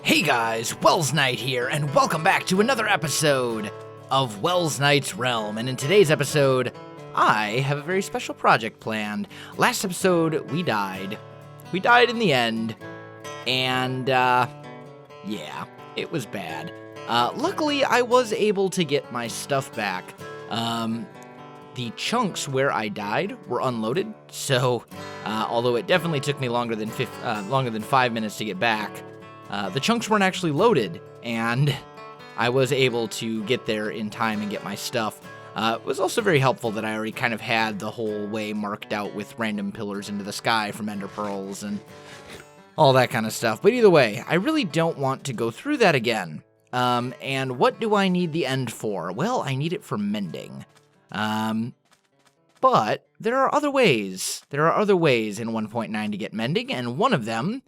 Hey guys, Welsknight here, and welcome back to another episode of Welsknight's Realm. And in today's episode, I have a very special project planned. Last episode, we died. We died in the end, and, yeah, it was bad. Luckily, I was able to get my stuff back. The chunks where I died were unloaded, so, although it definitely took me longer than 5 minutes to get back, the chunks weren't actually loaded, and I was able to get there in time and get my stuff. It was also very helpful that I already kind of had the whole way marked out with random pillars into the sky from ender pearls and all that kind of stuff. But either way, I really don't want to go through that again. And what do I need the end for? Well, I need it for mending. But there are other ways. There are other ways in 1.9 to get mending, and one of them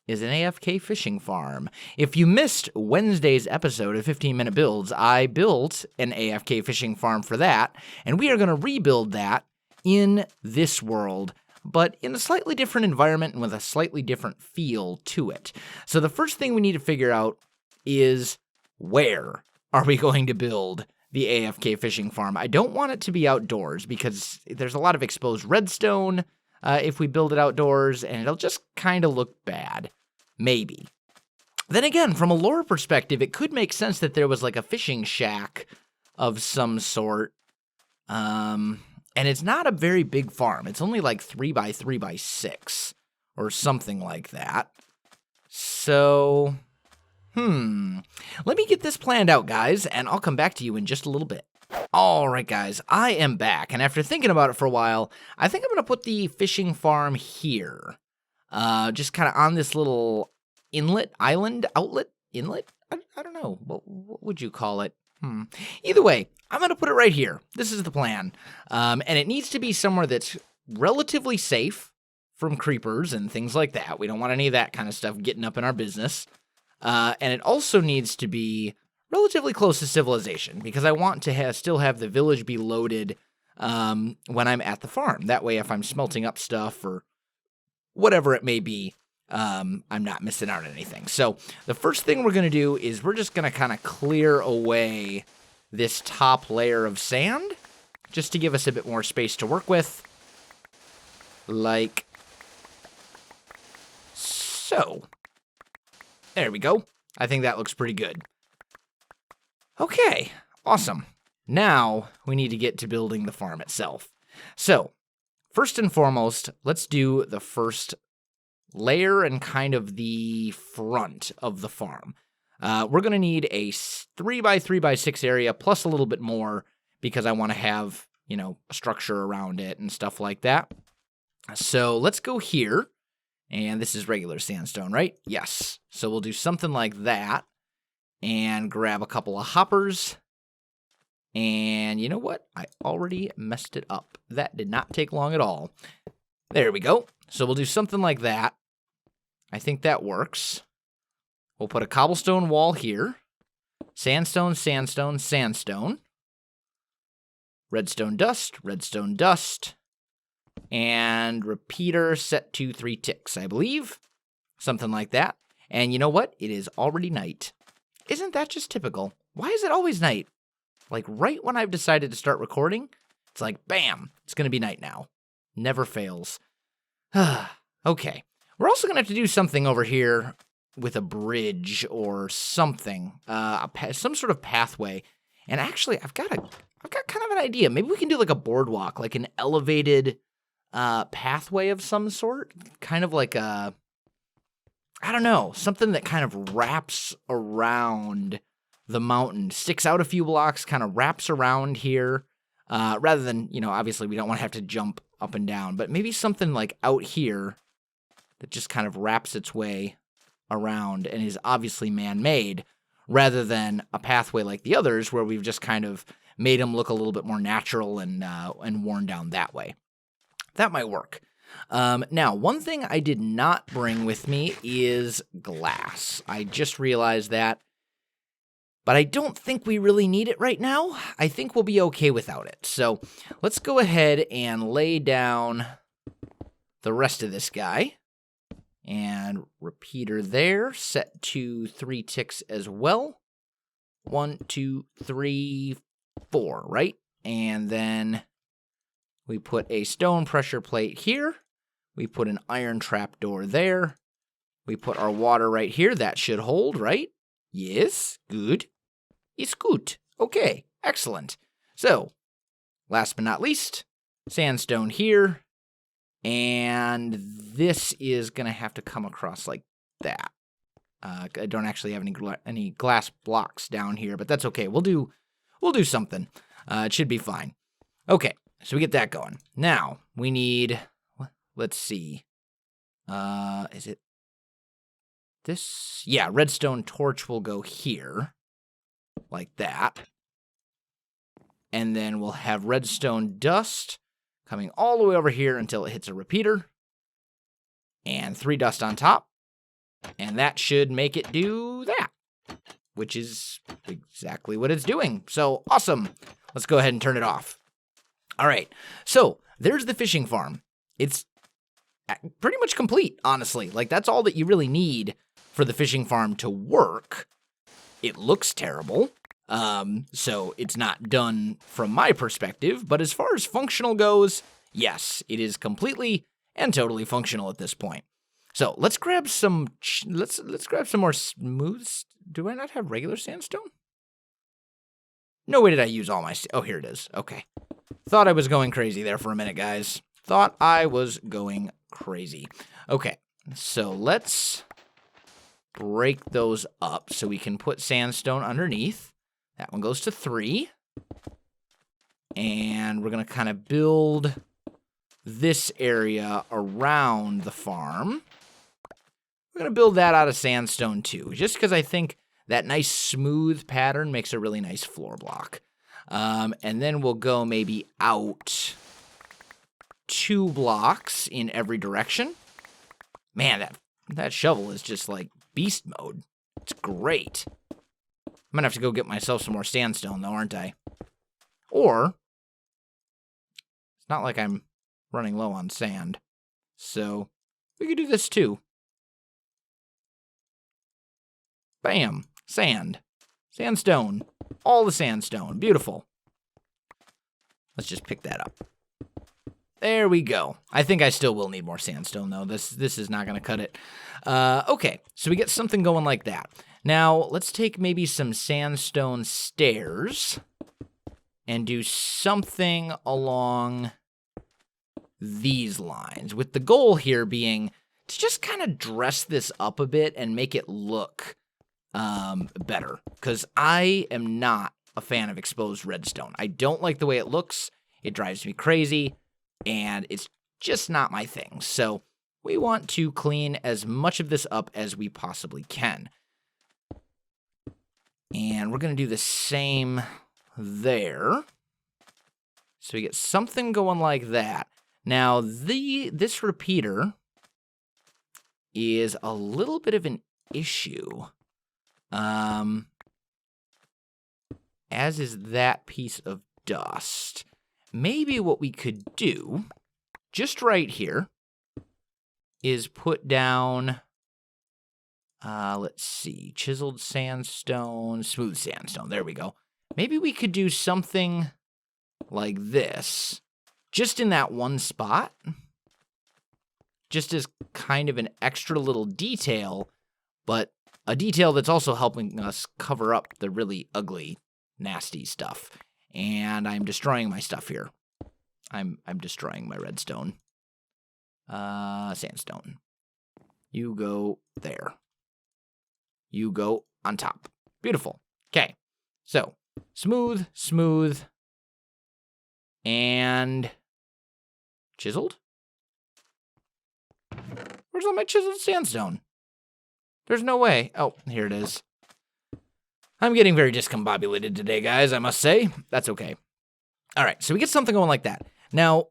is an AFK fishing farm. If you missed Wednesday's episode of 15-Minute Builds, I built an AFK fishing farm for that, and we are going to rebuild that in this world, but in a slightly different environment and with a slightly different feel to it. So the first thing we need to figure out is, where are we going to build the AFK fishing farm? I don't want it to be outdoors because there's a lot of exposed redstone if we build it outdoors, and it'll just kind of look bad. Maybe. Then again, from a lore perspective, it could make sense that there was like a fishing shack of some sort. And it's not a very big farm. It's only like 3x3x6 or something like that. So, let me get this planned out, guys, and I'll come back to you in just a little bit. All right, guys, I am back, and after thinking about it for a while, I think I'm going to put the fishing farm here. Just kind of on this little inlet, outlet? I don't know. What would you call it? Either way, I'm going to put it right here. This is the plan. And it needs to be somewhere that's relatively safe from creepers and things like that. We don't want any of that kind of stuff getting up in our business. And it also needs to be relatively close to civilization, because I want to still have the village be loaded when I'm at the farm. That way, if I'm smelting up stuff or whatever it may be, I'm not missing out on anything. So the first thing we're going to do is we're just going to kind of clear away this top layer of sand, just to give us a bit more space to work with, like so. There we go. I think that looks pretty good. Okay, awesome. Now we need to get to building the farm itself. So, first and foremost, let's do the first layer and kind of the front of the farm. We're going to need a 3x3x6 area plus a little bit more because I want to have, a structure around it and stuff like that. So let's go here. And this is regular sandstone, right? Yes. So we'll do something like that. And grab a couple of hoppers. And you know what? I already messed it up. That did not take long at all. There we go. So we'll do something like that. I think that works. We'll put a cobblestone wall here. Sandstone, sandstone, sandstone. Redstone dust, redstone dust. And repeater set to 3 ticks, I believe. Something like that. And you know what? It is already night. Isn't that just typical? Why is it always night? Like right when I've decided to start recording, it's like, bam, it's going to be night now. Never fails. Okay. We're also going to have to do something over here with a bridge or something. Some sort of pathway. And actually, I've got kind of an idea. Maybe we can do like a boardwalk, like an elevated pathway of some sort. Kind of like a, I don't know, something that kind of wraps around the mountain, sticks out a few blocks, kind of wraps around here, rather than, obviously we don't want to have to jump up and down, but maybe something like out here that just kind of wraps its way around and is obviously man-made, rather than a pathway like the others where we've just kind of made them look a little bit more natural and worn down that way. That might work. Now, one thing I did not bring with me is glass. I just realized that. But I don't think we really need it right now. I think we'll be okay without it. So let's go ahead and lay down the rest of this guy. And repeater there, set to 3 ticks as well. 1, 2, 3, 4, right? And then we put a stone pressure plate here. We put an iron trapdoor there. We put our water right here. That should hold, right? Yes, good. It's good. Okay, excellent. So, last but not least, sandstone here. And this is going to have to come across like that. I don't actually have any glass blocks down here, but that's okay. We'll do something. It should be fine. Okay, so we get that going. Now, we need, let's see. Is it this? Yeah, redstone torch will go here, like that. And then we'll have redstone dust coming all the way over here until it hits a repeater. And 3 dust on top. And that should make it do that, which is exactly what it's doing. So, awesome. Let's go ahead and turn it off. All right, so there's the fishing farm. It's pretty much complete, honestly. Like, that's all that you really need for the fishing farm to work. It looks terrible, so it's not done from my perspective. But as far as functional goes, yes, it is completely and totally functional at this point. So let's grab some. Let's grab some more smooth. Do I not have regular sandstone? No way did I use all my. Oh, here it is. Okay. Thought I was going crazy there for a minute, guys. Thought I was going crazy. Okay. So let's break those up so we can put sandstone underneath. That one goes to 3. And we're going to kind of build this area around the farm. We're going to build that out of sandstone too, just because I think that nice smooth pattern makes a really nice floor block. And then we'll go maybe out 2 blocks in every direction. Man, that shovel is just like beast mode. It's great. I'm going to have to go get myself some more sandstone though, aren't I? Or, it's not like I'm running low on sand. So, we could do this too. Bam! Sand. Sandstone. All the sandstone. Beautiful. Let's just pick that up. There we go. I think I still will need more sandstone, though. This is not going to cut it. Okay, so we get something going like that. Now, let's take maybe some sandstone stairs and do something along these lines, with the goal here being to just kind of dress this up a bit and make it look better, because I am not a fan of exposed redstone. I don't like the way it looks. It drives me crazy, and it's just not my thing. So we want to clean as much of this up as we possibly can. And we're going to do the same there. So we get something going like that. Now, this repeater is a little bit of an issue. As is that piece of dust. Maybe what we could do, just right here, is put down, let's see, chiseled sandstone, smooth sandstone. There we go. Maybe we could do something like this, just in that one spot, just as kind of an extra little detail, but a detail that's also helping us cover up the really ugly, nasty stuff. And I'm destroying my stuff here. I'm destroying my redstone. Sandstone. You go there. You go on top. Beautiful. Okay. So, smooth, smooth, and chiseled? Where's all my chiseled sandstone? There's no way. Oh, here it is. I'm getting very discombobulated today, guys, I must say. That's okay. All right, so we get something going like that. Now,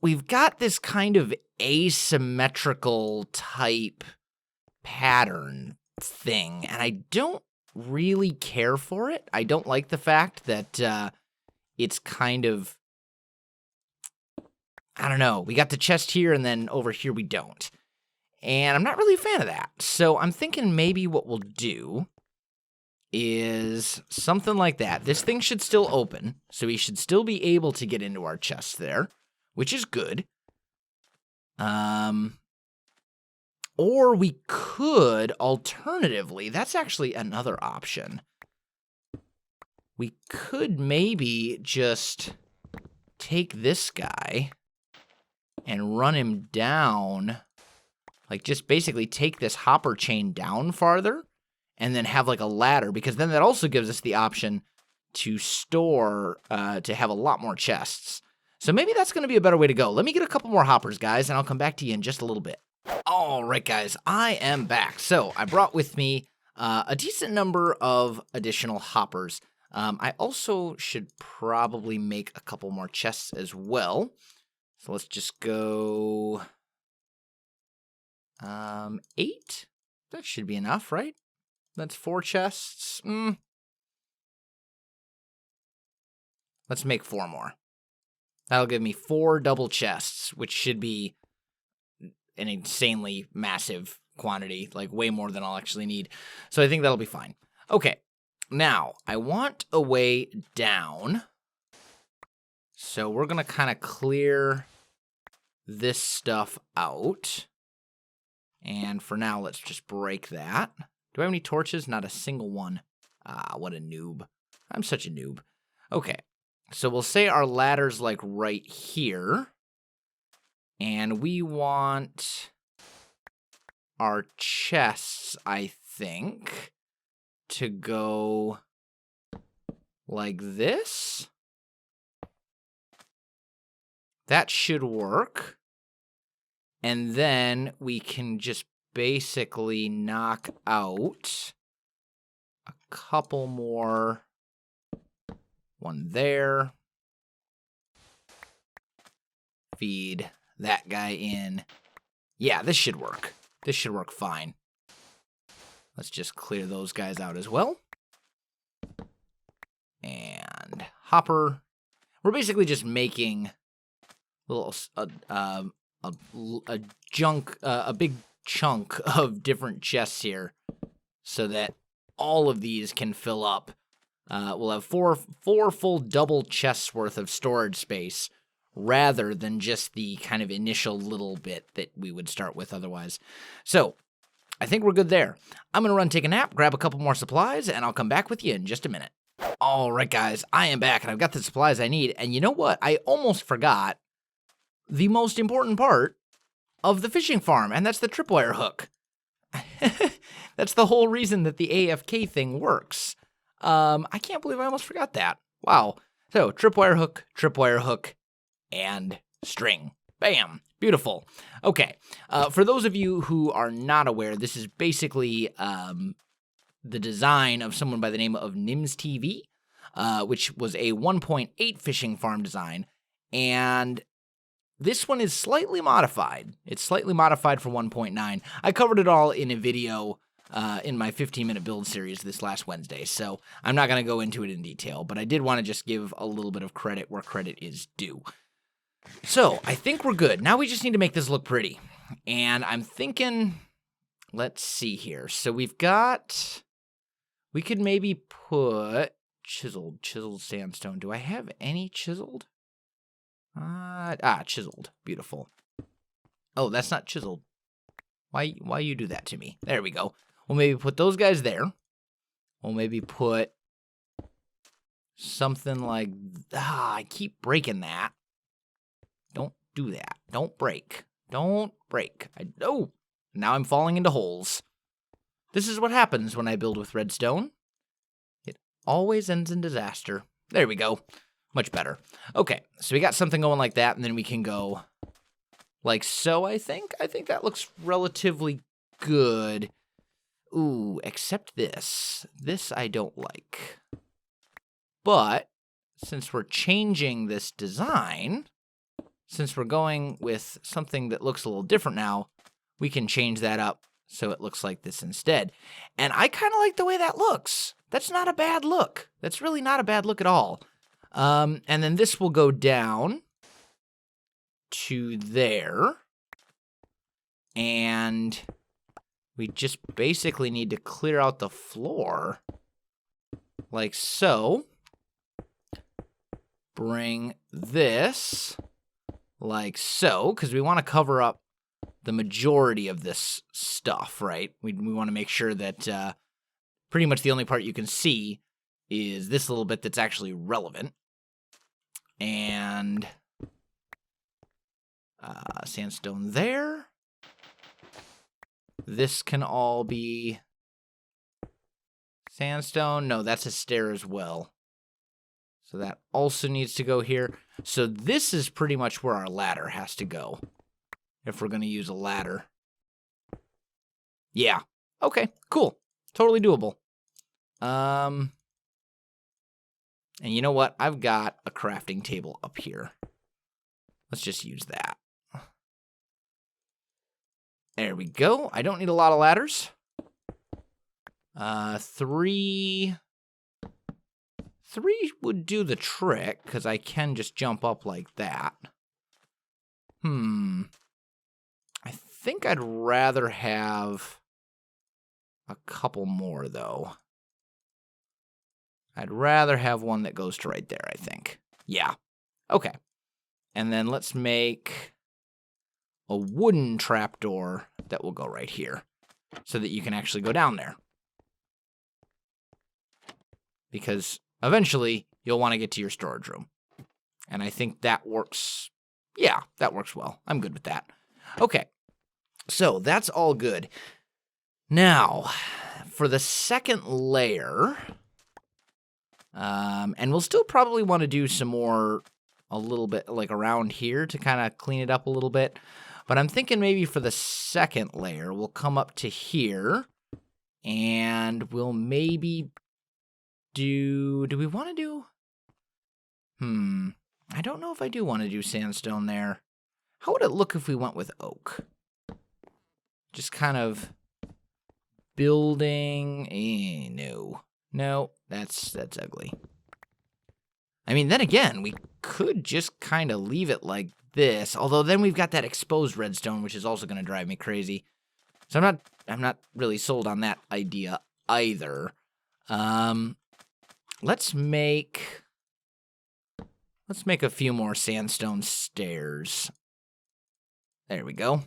we've got this kind of asymmetrical type pattern thing, and I don't really care for it. I don't like the fact that it's kind of, I don't know, we got the chest here, and then over here we don't. And I'm not really a fan of that. So I'm thinking maybe what we'll do is something like that. This thing should still open, so we should still be able to get into our chests there, which is good. Or we could, alternatively, that's actually another option. We could maybe just take this guy and run him down, like just basically take this hopper chain down farther and then have like a ladder, because then that also gives us the option to store, to have a lot more chests. So maybe that's going to be a better way to go. Let me get a couple more hoppers, guys, and I'll come back to you in just a little bit. All right, guys, I am back. So I brought with me a decent number of additional hoppers. I also should probably make a couple more chests as well. So let's just go 8. That should be enough, right? That's 4 chests. Let's make 4 more. That'll give me 4 double chests, which should be an insanely massive quantity, like way more than I'll actually need. So I think that'll be fine. Okay, now I want a way down. So we're going to kind of clear this stuff out. And for now, let's just break that. Do I have any torches? Not a single one. Ah, what a noob. I'm such a noob. Okay, so we'll say our ladder's like right here. And we want our chests, I think, to go like this. That should work. And then we can just basically knock out a couple more. One there. Feed that guy in. Yeah, this should work. This should work fine. Let's just clear those guys out as well. And hopper. We're basically just making little a big chunk of different chests here, so that all of these can fill up. We'll have four full double chests worth of storage space, rather than just the kind of initial little bit that we would start with otherwise. So, I think we're good there. I'm going to run take a nap, grab a couple more supplies, and I'll come back with you in just a minute. All right, guys, I am back, and I've got the supplies I need. And you know what? I almost forgot the most important part of the fishing farm, and that's the tripwire hook. That's the whole reason that the AFK thing works. I can't believe I almost forgot that. Wow. So, tripwire hook, and string. Bam. Beautiful. Okay. For those of you who are not aware, this is basically the design of someone by the name of Nims TV, which was a 1.8 fishing farm design. And this one is slightly modified. It's slightly modified for 1.9. I covered it all in a video in my 15-minute build series this last Wednesday, so I'm not going to go into it in detail, but I did want to just give a little bit of credit where credit is due. So, I think we're good. Now we just need to make this look pretty. And I'm thinking, let's see here. So we could maybe put chiseled sandstone. Do I have any chiseled? Chiseled. Beautiful. Oh, that's not chiseled. Why you do that to me? There we go. We'll maybe put those guys there. We'll maybe put something like, I keep breaking that. Don't do that. Don't break. Don't break. Oh, now I'm falling into holes. This is what happens when I build with redstone. It always ends in disaster. There we go. Much better. Okay, so we got something going like that, and then we can go like so, I think. I think that looks relatively good. Ooh, except this. This I don't like. But since we're changing this design, since we're going with something that looks a little different now, we can change that up so it looks like this instead. And I kind of like the way that looks. That's not a bad look. That's really not a bad look at all. And then this will go down to there. And we just basically need to clear out the floor. Like so. Bring this like so, because we want to cover up the majority of this stuff, right? We want to make sure that pretty much the only part you can see is this little bit that's actually relevant. And sandstone there. This can all be sandstone. No, that's a stair as well. So that also needs to go here. So this is pretty much where our ladder has to go, if we're going to use a ladder. Yeah. Okay, cool. Totally doable. And you know what? I've got a crafting table up here. Let's just use that. There we go. I don't need a lot of ladders. 3 would do the trick, because I can just jump up like that. I think I'd rather have a couple more, though. I'd rather have one that goes to right there, I think. Yeah. Okay. And then let's make a wooden trapdoor that will go right here, so that you can actually go down there. Because eventually, you'll want to get to your storage room. And I think that works. Yeah, that works well. I'm good with that. Okay, so that's all good. Now, for the second layer, and we'll still probably want to do some more, a little bit like around here to kind of clean it up a little bit. But I'm thinking maybe for the second layer, we'll come up to here, and we'll maybe do we want to do? I don't know if I do want to do sandstone there. How would it look if we went with oak? Just kind of building. No, that's ugly. I mean, then again, we could just kind of leave it like this. Although then we've got that exposed redstone, which is also going to drive me crazy. So I'm not really sold on that idea either. Let's make a few more sandstone stairs. There we go.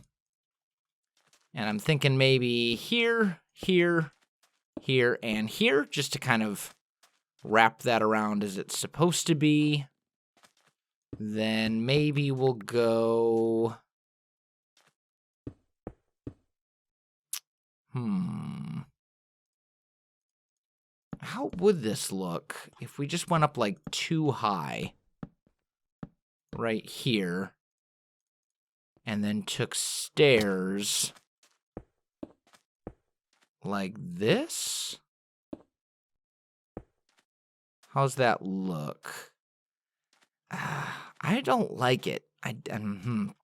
And I'm thinking maybe here, here, here, and here, just to kind of wrap that around as it's supposed to be. Then maybe we'll go... How would this look if we just went up like too high? Right here. And then took stairs like this? How's that look? I don't like it. I don't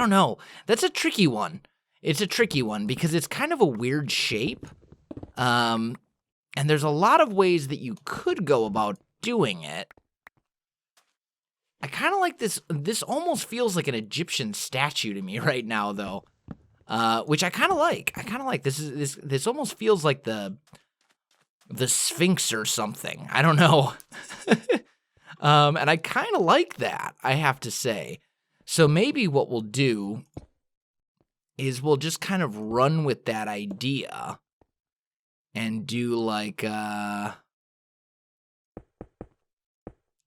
know. That's a tricky one. It's a tricky one because it's kind of a weird shape. And there's a lot of ways that you could go about doing it. I kind of like this. This almost feels like an Egyptian statue to me right now, though, which I kind of like. This almost feels like the Sphinx or something. I don't know. And I kind of like that, I have to say. So maybe what we'll do is we'll just kind of run with that idea and do like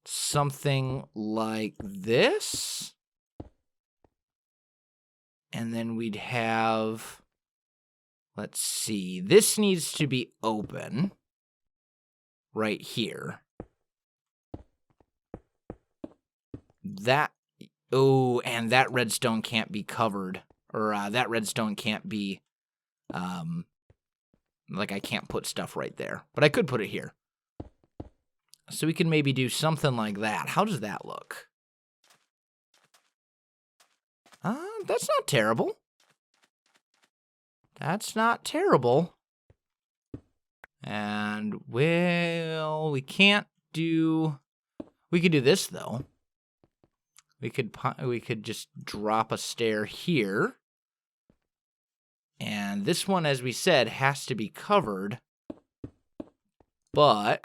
something like this. And then we'd have, let's see, this needs to be open right here. And that redstone can't be covered, or that redstone can't be, like I can't put stuff right there, but I could put it here. So we can maybe do something like that. How does that look? That's not terrible. That's not terrible. And, well, we can't do... We could do this, though. We could just drop a stair here. And this one, as we said, has to be covered. But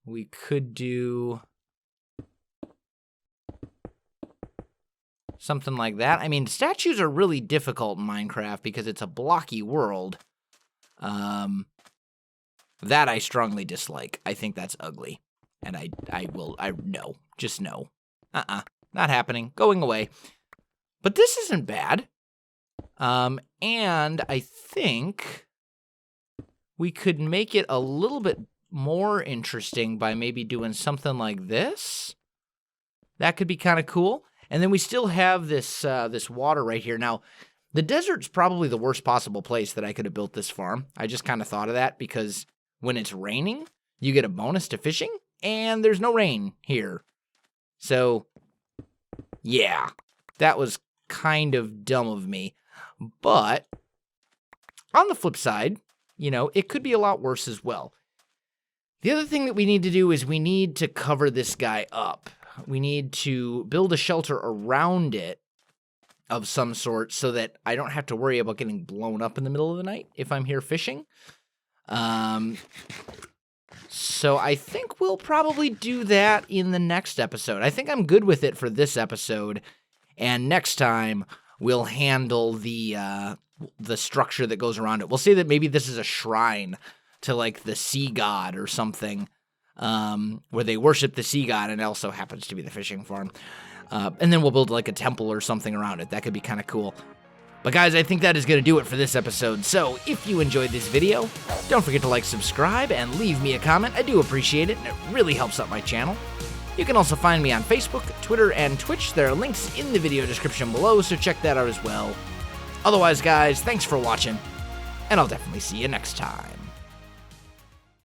we could do something like that. I mean, statues are really difficult in Minecraft because it's a blocky world. That I strongly dislike. I think that's ugly. And no. Just no. Not happening. Going away. But this isn't bad. And I think we could make it a little bit more interesting by maybe doing something like this. That could be kind of cool. And then we still have this this water right here. Now, the desert's probably the worst possible place that I could have built this farm. I just kind of thought of that because when it's raining, you get a bonus to fishing, and there's no rain here. So, yeah, that was kind of dumb of me. But on the flip side, you know, it could be a lot worse as well. The other thing that we need to do is we need to cover this guy up. We need to build a shelter around it of some sort so that I don't have to worry about getting blown up in the middle of the night if I'm here fishing. So I think we'll probably do that in the next episode. I think I'm good with it for this episode. And next time, we'll handle the structure that goes around it. We'll say that maybe this is a shrine to, like, the sea god or something, where they worship the sea god, and it also happens to be the fishing farm. And then we'll build, like, a temple or something around it. That could be kind of cool. But guys, I think that is going to do it for this episode. So if you enjoyed this video, don't forget to like, subscribe, and leave me a comment. I do appreciate it, and it really helps out my channel. You can also find me on Facebook, Twitter, and Twitch. There are links in the video description below, so check that out as well. Otherwise, guys, thanks for watching, and I'll definitely see you next time.